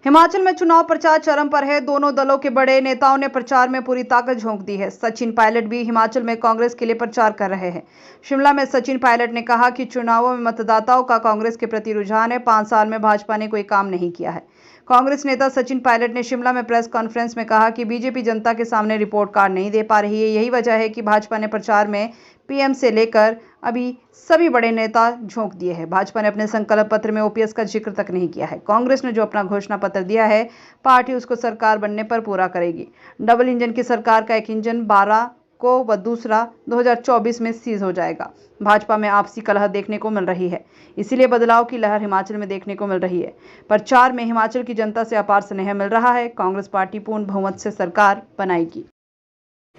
हिमाचल में चुनाव प्रचार चरम पर है। दोनों दलों के बड़े नेताओं ने प्रचार में पूरी ताकत झोंक दी है। सचिन पायलट भी हिमाचल में कांग्रेस के लिए प्रचार कर रहे हैं। शिमला में सचिन पायलट ने कहा कि चुनावों में मतदाताओं का कांग्रेस के प्रति रुझान है। 5 साल में भाजपा ने कोई काम नहीं किया है। कांग्रेस नेता सचिन पायलट ने शिमला में प्रेस कॉन्फ्रेंस में कहा कि बीजेपी जनता के सामने रिपोर्ट कार्ड नहीं दे पा रही है। यही वजह है कि भाजपा ने प्रचार में पीएम से लेकर अभी सभी बड़े नेता झोंक दिए हैं। भाजपा ने अपने संकल्प पत्र में ओपीएस का जिक्र तक नहीं किया है। कांग्रेस ने जो अपना घोषणा पत्र दिया है, पार्टी उसको सरकार बनने पर पूरा करेगी। डबल इंजन की सरकार का एक इंजन 12 को व दूसरा 2024 में सीज हो जाएगा। भाजपा में आपसी कलह देखने को मिल रही है, इसीलिए बदलाव की लहर हिमाचल में देखने को मिल रही है। प्रचार में हिमाचल की जनता से अपार स्नेह मिल रहा है। कांग्रेस पार्टी पूर्ण बहुमत से सरकार बनाएगी।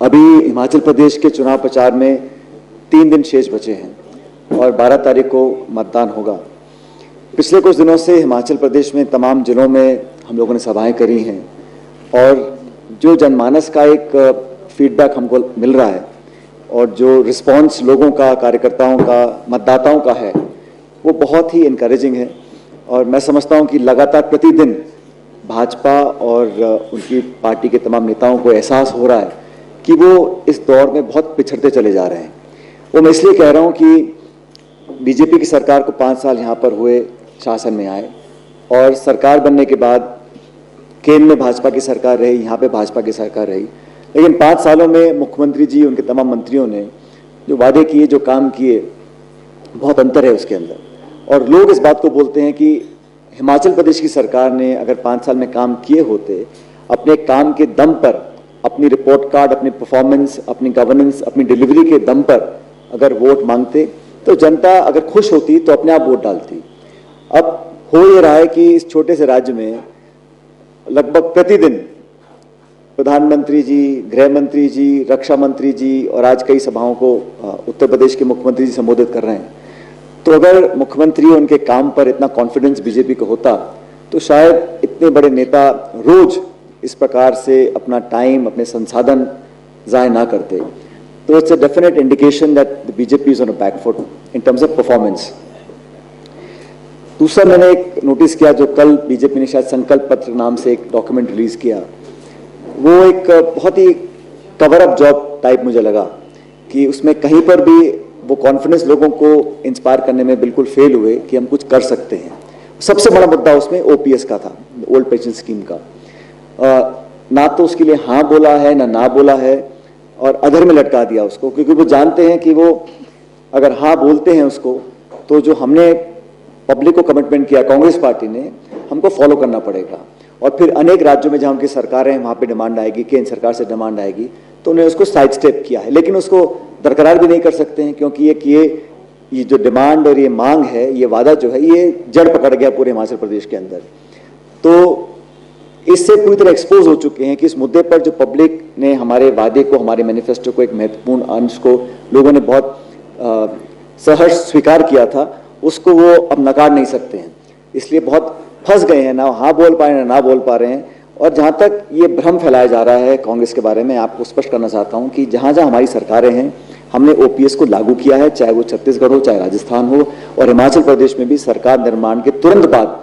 अभी हिमाचल प्रदेश के चुनाव प्रचार में 3 दिन शेष बचे हैं और 12 तारीख को मतदान होगा। पिछले कुछ दिनों से हिमाचल प्रदेश में तमाम जिलों में हम लोगों ने सभाएं करी हैं और जो जनमानस का एक फीडबैक हमको मिल रहा है और जो रिस्पांस लोगों का, कार्यकर्ताओं का, मतदाताओं का है, वो बहुत ही इनकरेजिंग है। और मैं समझता हूं कि लगातार प्रतिदिन भाजपा और उनकी पार्टी के तमाम नेताओं को एहसास हो रहा है कि वो इस दौर में बहुत पिछड़ते चले जा रहे हैं। वो मैं इसलिए कह रहा हूं कि बीजेपी की सरकार को 5 साल यहाँ पर हुए शासन में आए और सरकार बनने के बाद केंद्र में भाजपा की सरकार रही, यहाँ पे भाजपा की सरकार रही, लेकिन 5 सालों में मुख्यमंत्री जी, उनके तमाम मंत्रियों ने जो वादे किए, जो काम किए, बहुत अंतर है उसके अंदर। और लोग इस बात को बोलते हैं कि हिमाचल प्रदेश की सरकार ने अगर 5 साल में काम किए होते, अपने काम के दम पर, अपनी रिपोर्ट कार्ड, अपनी परफॉर्मेंस, अपनी गवर्नेंस, अपनी डिलीवरी के दम पर अगर वोट मांगते तो जनता अगर खुश होती तो अपने आप वोट डालती। अब हो ये रहा है कि इस छोटे से राज्य में लगभग प्रतिदिन प्रधानमंत्री जी, गृह मंत्री जी, रक्षा मंत्री जी और आज कई सभाओं को उत्तर प्रदेश के मुख्यमंत्री जी संबोधित कर रहे हैं। तो अगर मुख्यमंत्री उनके काम पर इतना कॉन्फिडेंस बीजेपी को होता तो शायद इतने बड़े नेता रोज इस प्रकार से अपना टाइम, अपने संसाधन ज़ाय ना करते। तो it's a definite indication that the BJP is on a back foot in terms of performance. दूसरा, मैंने एक नोटिस किया जो कल बीजेपी ने शायद संकल्प पत्र नाम से एक डॉक्यूमेंट रिलीज किया, वो एक बहुत ही कवर अप जॉब टाइप मुझे लगा कि उसमें कहीं पर भी वो कॉन्फिडेंस लोगों को इंस्पायर करने में बिल्कुल फेल हुए कि हम कुछ कर सकते हैं। सबसे बड़ा मुद्दा उसमें ओपीएस का था, ओल्ड पेंशन स्कीम का। ना तो उसके लिए हाँ बोला है, ना बोला है, और अधर में लटका दिया उसको, क्योंकि वो जानते हैं कि वो अगर हाँ बोलते हैं उसको तो जो हमने पब्लिक को कमिटमेंट किया कांग्रेस पार्टी ने, हमको फॉलो करना पड़ेगा। और फिर अनेक राज्यों में जहां उनकी सरकारें हैं वहां पे डिमांड आएगी, केंद्र सरकार से डिमांड आएगी, तो उन्हें उसको साइड स्टेप किया है। लेकिन उसको बरकरार भी नहीं कर सकते हैं क्योंकि ये जो डिमांड और ये मांग है, ये वादा जो है, ये जड़ पकड़ गया पूरे हिमाचल प्रदेश के अंदर। तो इससे पूरी तरह एक्सपोज हो चुके हैं कि इस मुद्दे पर जो पब्लिक ने हमारे वादे को, हमारे मैनिफेस्टो को, एक महत्वपूर्ण अंश को लोगों ने बहुत सहर्ष स्वीकार किया था, उसको वो अब नकार नहीं सकते हैं। इसलिए बहुत फंस गए हैं, ना हाँ बोल पा रहे हैं, ना बोल पा रहे हैं। और जहाँ तक ये भ्रम फैलाया जा रहा है कांग्रेस के बारे में, आपको स्पष्ट करना चाहता हूँ कि जहाँ जहाँ हमारी सरकारें हैं, हमने ओपीएस को लागू किया है, चाहे वो छत्तीसगढ़ हो, चाहे राजस्थान हो, और हिमाचल प्रदेश में भी सरकार निर्माण के तुरंत बाद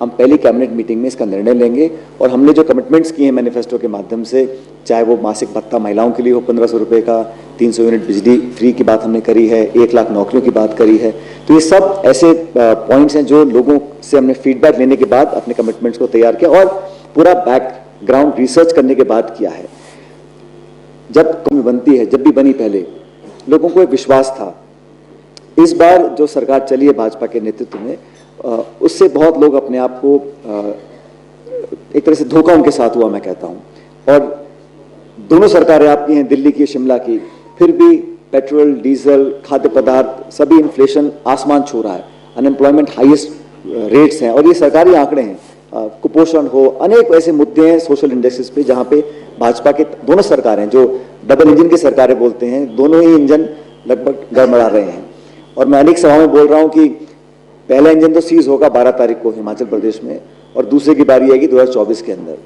हम पहली कैबिनेट मीटिंग में इसका निर्णय लेंगे। और हमने जो कमिटमेंट्स किए हैं मैनिफेस्टो के माध्यम से, चाहे वो मासिक भत्ता महिलाओं के लिए हो 1500 रुपये का, 300 यूनिट बिजली फ्री की बात हमने करी है, 1 लाख नौकरियों की बात करी है। तो ये सब ऐसे पॉइंट्स हैं जो लोगों से हमने फीडबैक लेने के बाद अपने कमिटमेंट्स को तैयार किया और पूरा बैकग्राउंड रिसर्च करने के बाद किया है। जब कमी बनती है, जब भी बनी पहले, लोगों को एक विश्वास था। इस बार जो सरकार चली है भाजपा के नेतृत्व में, उससे बहुत लोग अपने आप को एक तरह से धोखा उनके साथ हुआ, मैं कहता हूं। और दोनों सरकारें आपकी हैं, दिल्ली की, शिमला की, फिर भी पेट्रोल, डीजल, खाद्य पदार्थ, सभी इन्फ्लेशन आसमान छू रहा है, अनएम्प्लॉयमेंट हाईएस्ट रेट्स हैं, और ये सरकारी आंकड़े हैं। कुपोषण हो, अनेक ऐसे मुद्दे हैं सोशल इंडेक्सेस पे जहां पे भाजपा के दोनों सरकारें, जो डबल इंजन की सरकारें बोलते हैं, दोनों ही इंजन लगभग गड़बड़ा रहे हैं। और मैं अनेक सभाओं में बोल रहा हूं कि पहला इंजन तो सीज होगा 12 तारीख को हिमाचल प्रदेश में, और दूसरे की बारी आएगी 2024 के अंदर।